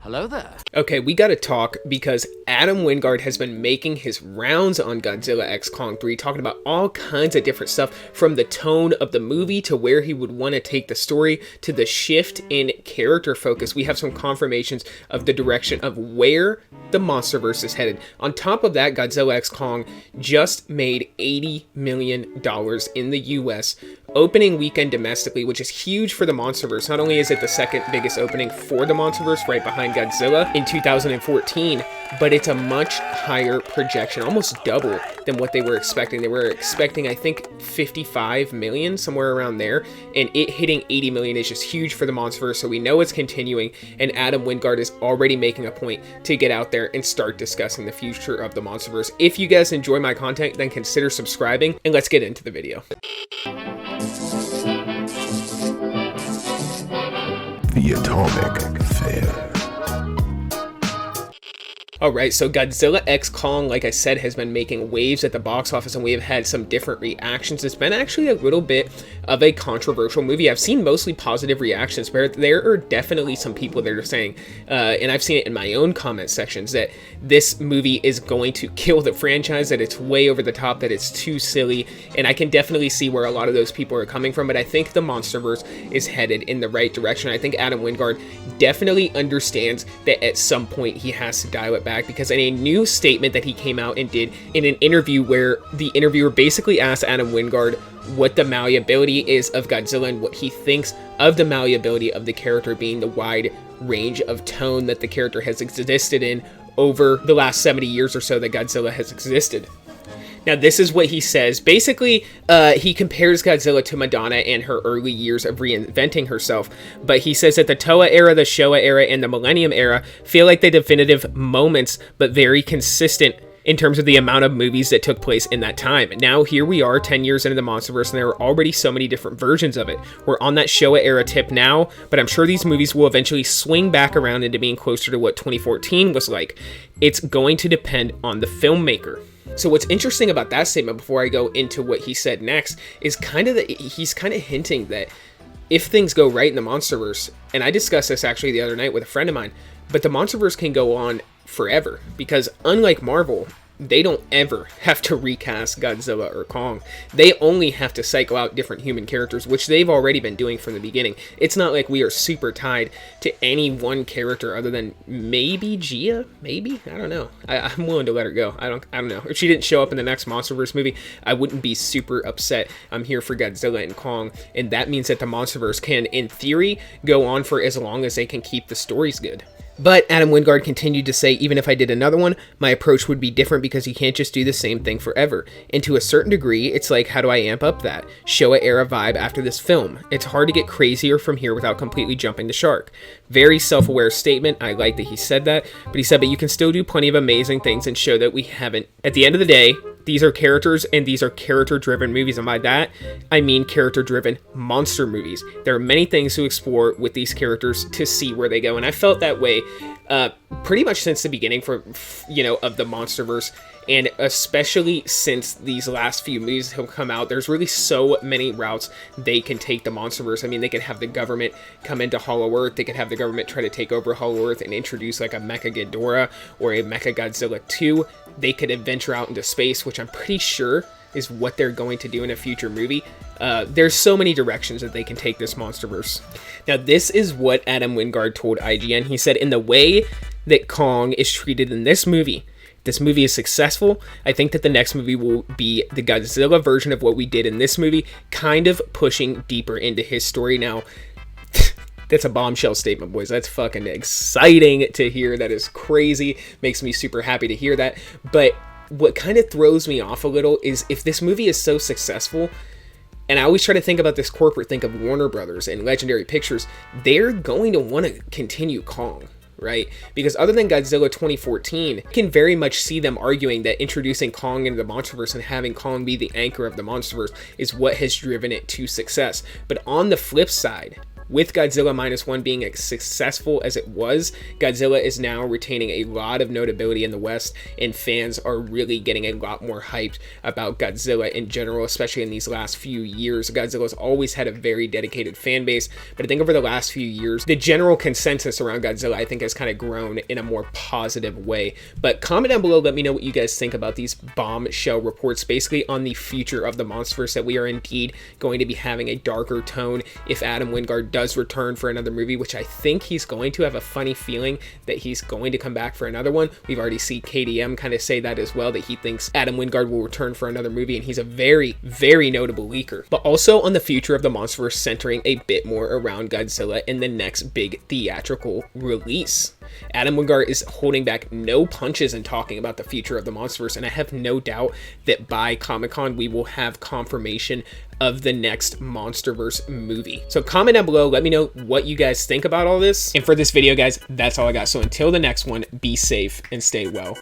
Hello there. Okay, we gotta talk because Adam Wingard has been making his rounds on Godzilla x Kong 3, talking about all kinds of different stuff, from the tone of the movie to where he would want to take the story to the shift in character focus. We have some confirmations of the direction of where the MonsterVerse is headed. On top of that, Godzilla x Kong just made $80 million in the US opening weekend domestically, which is huge for the MonsterVerse. Not only is it the second biggest opening for the MonsterVerse, right behind Godzilla in 2014, but it's a much higher projection, almost double than what they were expecting. They were expecting, I think, 55 million, somewhere around there, and it hitting 80 million is just huge for the MonsterVerse, so we know it's continuing, and Adam Wingard is already making a point to get out there and start discussing the future of the MonsterVerse. If you guys enjoy my content, then consider subscribing, and let's get into the video. The Atomic Fair. Alright, so Godzilla x Kong, like I said, has been making waves at the box office, and we have had some different reactions. It's been actually a little bit of a controversial movie. I've seen mostly positive reactions, but there are definitely some people that are saying, and I've seen it in my own comment sections, that this movie is going to kill the franchise, that it's way over the top, that it's too silly, and I can definitely see where a lot of those people are coming from, but I think the MonsterVerse is headed in the right direction. I think Adam Wingard definitely understands that at some point he has to dial it back, because in a new statement that he came out and did in an interview where the interviewer basically asked Adam Wingard what the malleability is of Godzilla and what he thinks of the malleability of the character, being the wide range of tone that the character has existed in over the last 70 years or so that Godzilla has existed. Now, this is what he says. Basically, he compares Godzilla to Madonna and her early years of reinventing herself. But he says that the Toa era, the Showa era, and the Millennium era feel like the definitive moments, but very consistent in terms of the amount of movies that took place in that time. Now, here we are 10 years into the MonsterVerse, and there are already so many different versions of it. We're on that Showa era tip now, but I'm sure these movies will eventually swing back around into being closer to what 2014 was like. It's going to depend on the filmmaker. So what's interesting about that statement, before I go into what he said next, is kind of that he's kind of hinting that if things go right in the MonsterVerse, and I discussed this actually the other night with a friend of mine, but the MonsterVerse can go on forever, because unlike Marvel, they don't ever have to recast Godzilla or Kong. They only have to cycle out different human characters, which they've already been doing from the beginning. It's not like we are super tied to any one character other than maybe Gia, maybe? I don't know. I'm willing to let her go. I don't know. If she didn't show up in the next MonsterVerse movie, I wouldn't be super upset. I'm here for Godzilla and Kong, and that means that the MonsterVerse can, in theory, go on for as long as they can keep the stories good. But Adam Wingard continued to say, even if I did another one, my approach would be different, because you can't just do the same thing forever. And to a certain degree, it's like, how do I amp up that Showa era vibe after this film? It's hard to get crazier from here without completely jumping the shark. Very self-aware statement. I like that he said that. But he said, but you can still do plenty of amazing things and show that we haven't. At the end of the day, these are characters, and these are character-driven movies, and by that, I mean character-driven monster movies. There are many things to explore with these characters to see where they go, and I felt that way pretty much since the beginning of the MonsterVerse, and especially since these last few movies have come out. There's really so many routes they can take the MonsterVerse. I mean, they could have the government come into Hollow Earth, they could have the government try to take over Hollow Earth and introduce like a Mecha Ghidorah or a Mecha Godzilla 2. They could venture out into space, which I'm pretty sure is what they're going to do in a future movie. There's so many directions that they can take this MonsterVerse. Now, this is what Adam Wingard told IGN. He said, in the way that Kong is treated in this movie is successful, I think that the next movie will be the Godzilla version of what we did in this movie, kind of pushing deeper into his story. Now, that's a bombshell statement, boys. That's fucking exciting to hear. That is crazy. Makes me super happy to hear that. But what kind of throws me off a little is, if this movie is so successful, and I always try to think about this corporate think of Warner Brothers and Legendary Pictures, they're going to want to continue Kong, right? Because other than Godzilla 2014, I can very much see them arguing that introducing Kong into the MonsterVerse and having Kong be the anchor of the MonsterVerse is what has driven it to success. But on the flip side, With Godzilla Minus One being as successful as it was, Godzilla is now retaining a lot of notability in the West, and fans are really getting a lot more hyped about Godzilla in general, especially in these last few years. Godzilla's always had a very dedicated fan base, but I think over the last few years, the general consensus around Godzilla, I think, has kind of grown in a more positive way. But comment down below, let me know what you guys think about these bombshell reports, basically on the future of the Monsterverse, that we are indeed going to be having a darker tone if Adam Wingard does return for another movie, which I think he's going to. Have a funny feeling that he's going to come back for another one. We've already seen KDM kind of say that as well, that he thinks Adam Wingard will return for another movie, and he's a very, very notable leaker. But also on the future of the Monsterverse, centering a bit more around Godzilla in the next big theatrical release. Adam Wingard is holding back no punches in talking about the future of the Monsterverse, and I have no doubt that by Comic-Con we will have confirmation of the next Monsterverse movie. So comment down below, let me know what you guys think about all this. And for this video, guys, that's all I got. So until the next one, be safe and stay well.